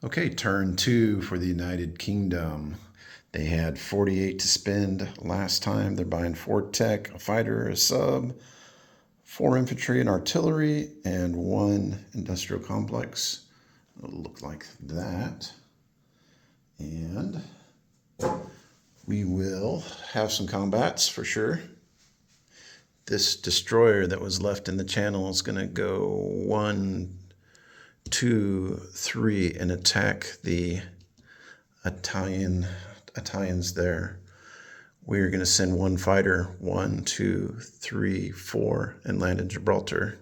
Okay, turn 2 for the United Kingdom. They had 48 to spend last time. They're buying 4 tech, a fighter, a sub, 4 infantry and artillery, and 1 industrial complex. It'll look like that. And we will have some combats for sure. This destroyer that was left in the channel is going to go 1, 2, 3 and attack the Italians there. We're going to send 1 fighter, 1, 2, 3, 4, and land in Gibraltar.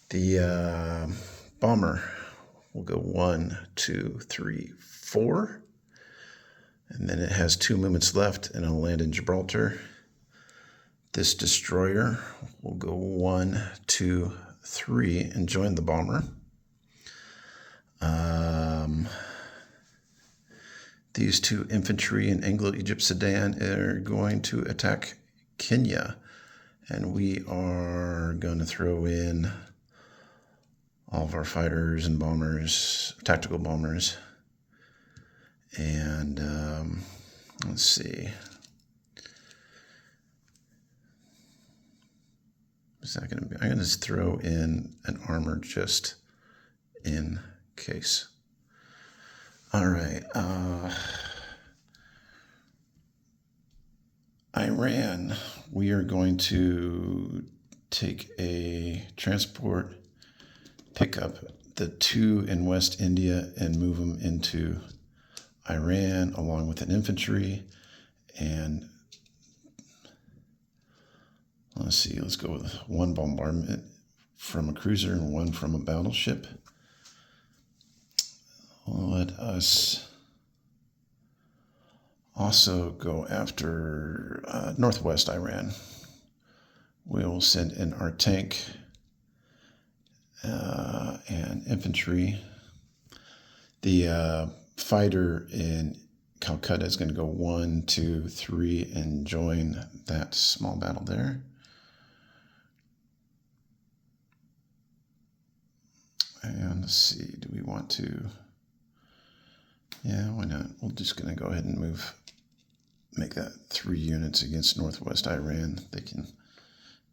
The bomber will go 1, 2, 3, 4. And then it has 2 movements left, and it'll land in Gibraltar. This destroyer will go 1, 2, 3, and join the bomber. These 2 infantry and Anglo-Egypt Sudan are going to attack Kenya. And we are going to throw in all of our fighters and bombers, tactical bombers. And let's see. What's that going to be? I'm going to just throw in an armor just in case. All right. Iran, we are going to take a transport, pick up the 2 in West India and move them into Iran along with an infantry. And let's see, let's go with 1 bombardment from a cruiser and 1 from a battleship. Let us also go after northwest Iran. We'll send in our tank and infantry. The fighter in Calcutta is going to go 1, 2, 3 and join that small battle there. And let's see, do we want to? Yeah, why not? We're just going to go ahead and make that 3 units against northwest Iran. They can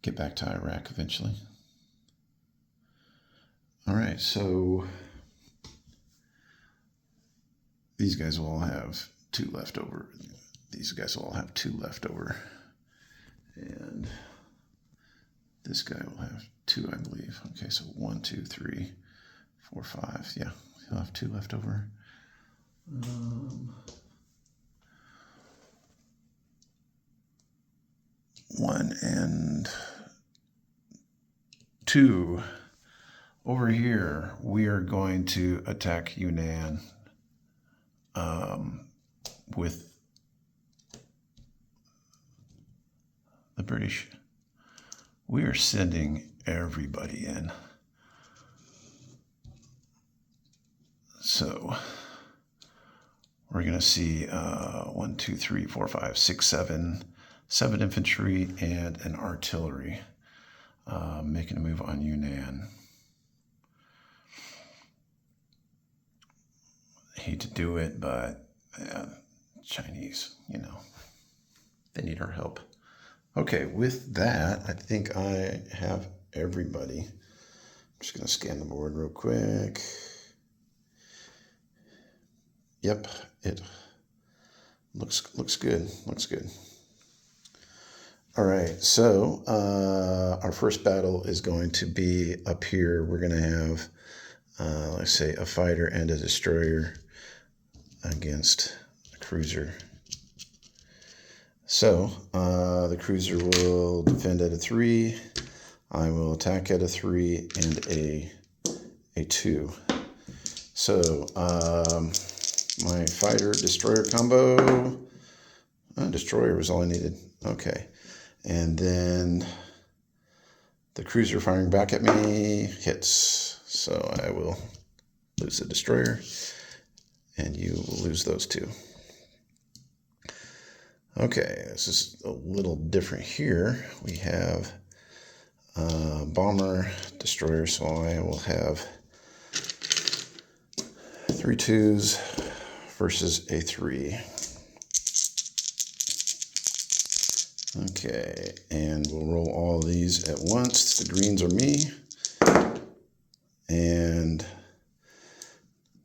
get back to Iraq eventually. All right, so these guys will all have 2 left over. These guys will all have 2 left over. And this guy will have 2, I believe. Okay, so 1, 2, 3, 4, 5. Yeah, he'll have 2 left over. 1 and 2. Over here, we are going to attack Yunnan with the British. We are sending everybody in. So we're going to see 1, 2, 3, 4, 5, 6, 7 infantry and an artillery making a move on Yunnan. I hate to do it, but Chinese, they need our help. Okay, with that, I think I have everybody. I'm just going to scan the board real quick. Yep, it looks good. Looks good. All right, so our first battle is going to be up here. We're going to have, let's say, a fighter and a destroyer against a cruiser. So the cruiser will defend at a 3. I will attack at a 3 and a 2. So my fighter destroyer combo. Destroyer was all I needed. Okay. And then the cruiser firing back at me hits. So I will lose the destroyer and you will lose those 2. Okay, this is a little different here. We have bomber, destroyer, so I will have Three twos versus a three. Okay, and we'll roll all of these at once. The greens are me. And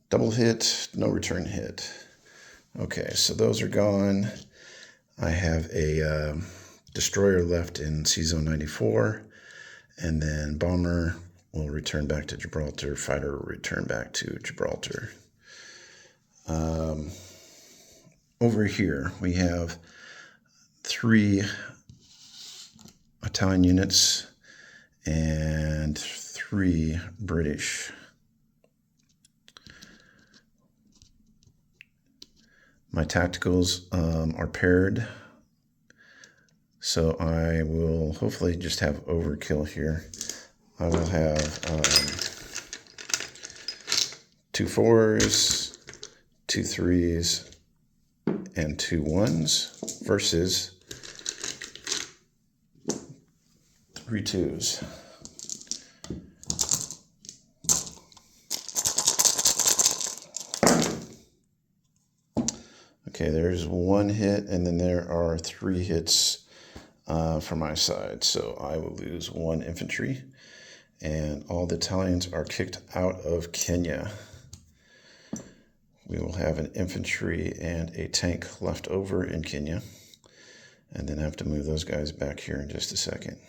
double hit, no return hit. Okay, so those are gone. I have a destroyer left in C-Zone 94, and then bomber will return back to Gibraltar, fighter will return back to Gibraltar. Over here, we have 3 Italian units and 3 British. My tacticals are paired, so I will hopefully just have overkill here. I will have 2 4s, 2 3s, and 2 1s versus 3 2s. Okay, there's 1 hit, and then there are 3 hits for my side. So I will lose 1 infantry, and all the Italians are kicked out of Kenya. We will have an infantry and a tank left over in Kenya, and then have to move those guys back here in just a second.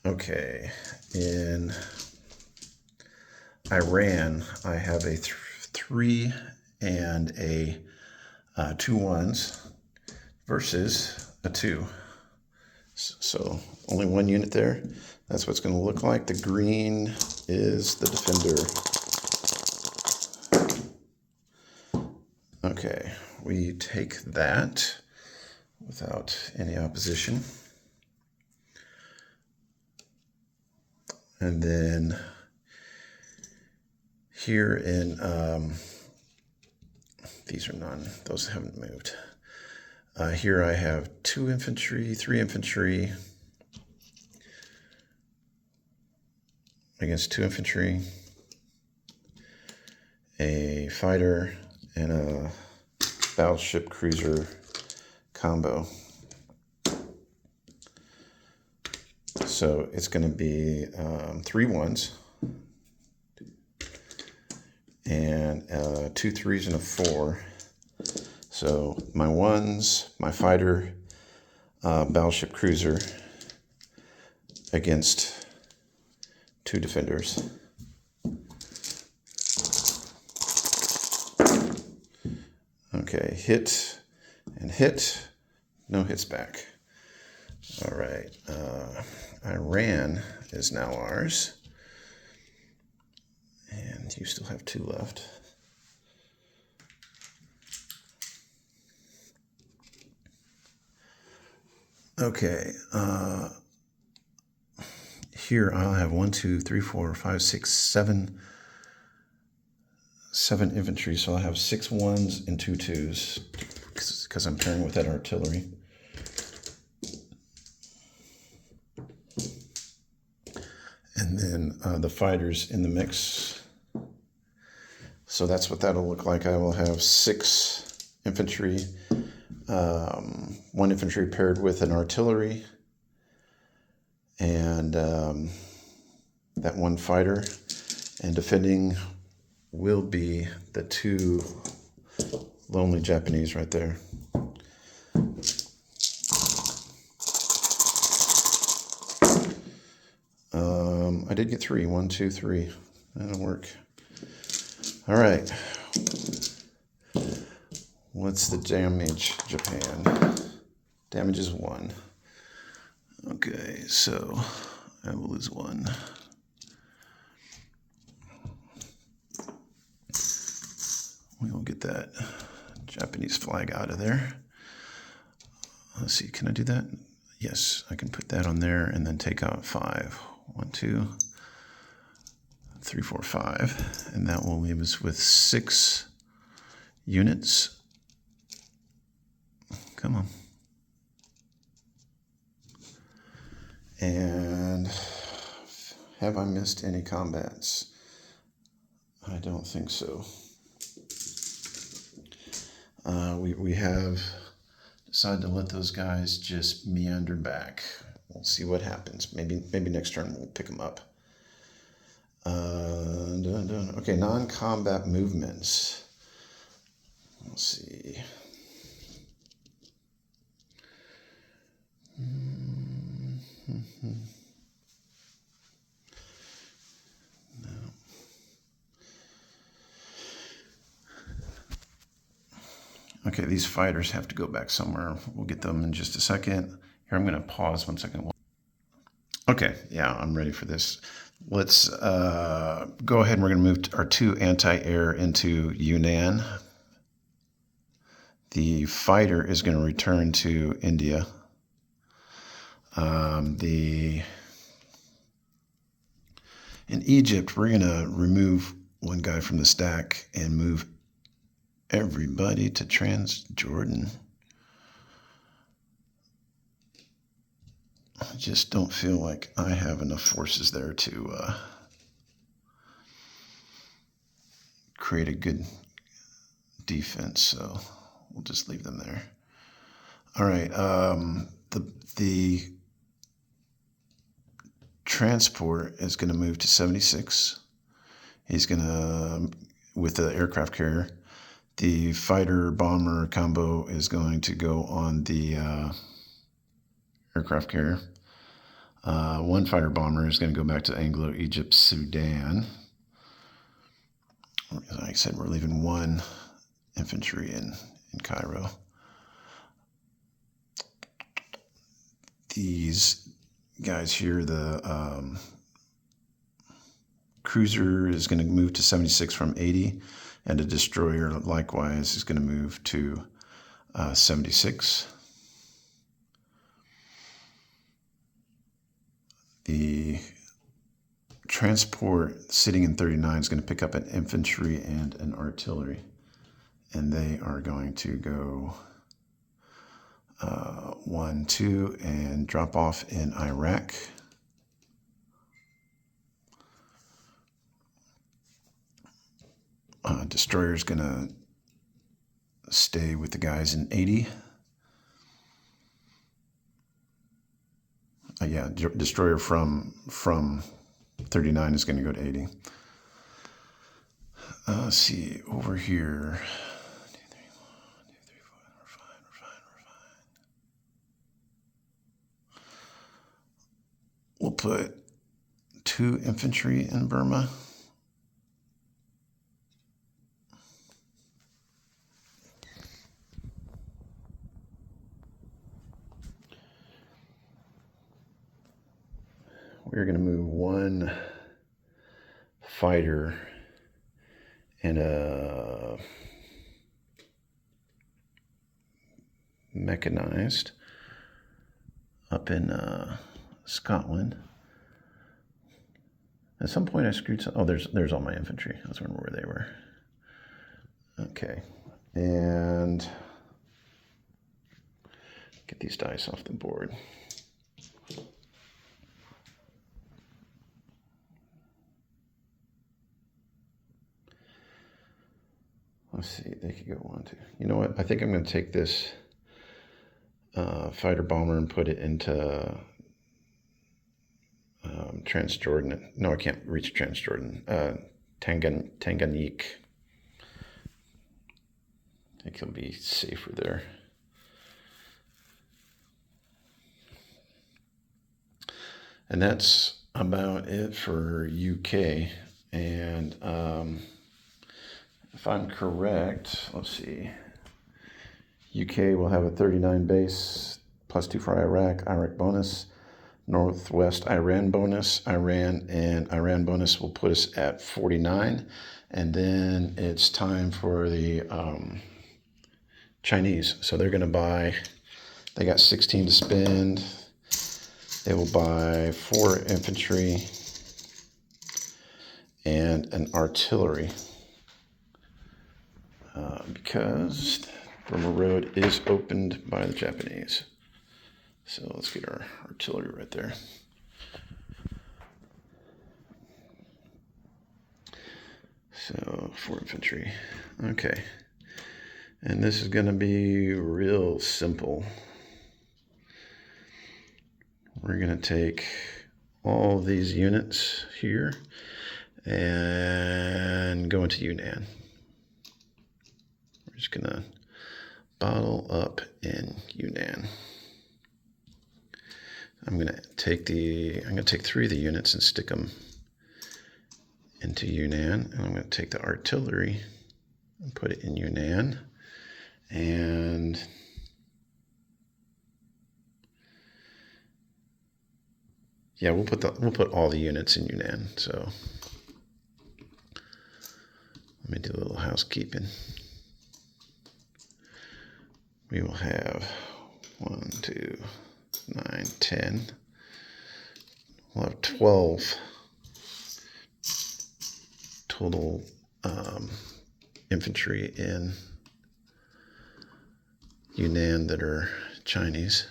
Okay, in Iran, I have a 3 and a 2 1s versus a 2. So only 1 unit there. That's what it's going to look like. The green is the defender. Okay, we take that without any opposition. And then here in, these are none, those haven't moved. Here I have 2 infantry, 3 infantry against 2 infantry, a fighter, and a battleship cruiser combo. So it's going to be 3 1s and 2 3s and a 4. So my 1s, my fighter, battleship cruiser against 2 defenders. Okay, hit and hit, no hits back. All right, Iran is now ours. And you still have 2 left. Okay, here I'll have 1, 2, 3, 4, 5, 6, 7 infantry, so I'll have 6 1s and 2 2s because I'm pairing with that artillery. And then the fighters in the mix. So that's what that'll look like. I will have 6 infantry, 1 infantry paired with an artillery, and that 1 fighter. And defending will be the 2 lonely Japanese right there. I did get 3. 1, 2, 3. That'll work. All right. What's the damage, Japan? Damage is 1. Okay, so I will lose 1. We will get that Japanese flag out of there. Let's see, can I do that? Yes, I can put that on there and then take out 5. 1, 2, 3, 4, 5. And that will leave us with 6 units. Come on. And have I missed any combats? I I don't think so. We have decided to let those guys just meander back. We'll see what happens. Maybe next turn we'll pick them up. Okay, non-combat movements. Let's see. Okay, these fighters have to go back somewhere. We'll get them in just a second. Here, I'm going to pause 1 second. Okay, yeah, I'm ready for this. Let's go ahead and we're going to move our 2 anti-air into Yunnan. The fighter is going to return to India. In Egypt, we're going to remove 1 guy from the stack and move everybody to Transjordan. I just don't feel like I have enough forces there to create a good defense, so we'll just leave them there. All right, the transport is going to move to 76. He's going to, with the aircraft carrier. The fighter-bomber combo is going to go on the aircraft carrier. 1 fighter-bomber is going to go back to Anglo-Egypt, Sudan. Like I said, we're leaving 1 infantry in Cairo. These guys here, the cruiser is going to move to 76 from 80. And a destroyer, likewise, is going to move to 76. The transport sitting in 39 is going to pick up an infantry and an artillery. And they are going to go 1, 2, and drop off in Iraq. Destroyer is going to stay with the guys in 80. Yeah, destroyer from 39 is going to go to 80. Let's see, over here. 2, 3, 1, 2, 3, 4, we're fine. We'll put 2 infantry in Burma. We're going to move 1 fighter and a mechanized up in Scotland. At some point I screwed some, oh, there's all my infantry. I was wondering where they were. Okay, and get these dice off the board. Let's see, they could go 1, 2. You know what? I think I'm going to take this fighter bomber and put it into Transjordan. No, I can't reach Transjordan. Tanganyika. I think he'll be safer there. And that's about it for UK. And if I'm correct, let's see. UK will have a 39 base, +2 for Iraq bonus, Northwest Iran bonus, Iran bonus will put us at 49. And then it's time for the Chinese. So they're going to buy, they got 16 to spend. They will buy 4 infantry and an artillery. Because Burma Road is opened by the Japanese. So let's get our artillery right there. So 4 infantry. Okay. And this is going to be real simple. We're going to take all these units here and go into Yunnan. We're just going to bottle up in Yunnan. I'm going to take 3 of the units and stick them into Yunnan. And I'm going to take the artillery and put it in Yunnan. And yeah, we'll put all the units in Yunnan. So let me do a little housekeeping. We will have 1, 2, 9, 10. We'll have 12 total infantry in Yunnan that are Chinese.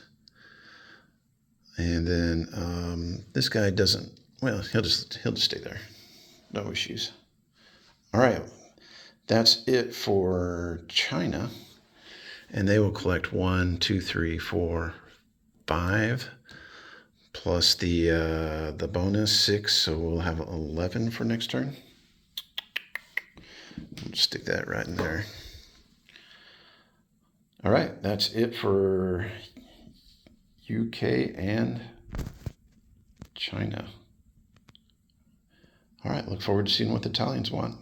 And then this guy doesn't, well, he'll just stay there. No issues. All right, that's it for China. And they will collect 1, 2, 3, 4, 5, plus the bonus 6, so we'll have 11 for next turn. We'll stick that right in there. All right, that's it for UK and China. All right, look forward to seeing what the Italians want.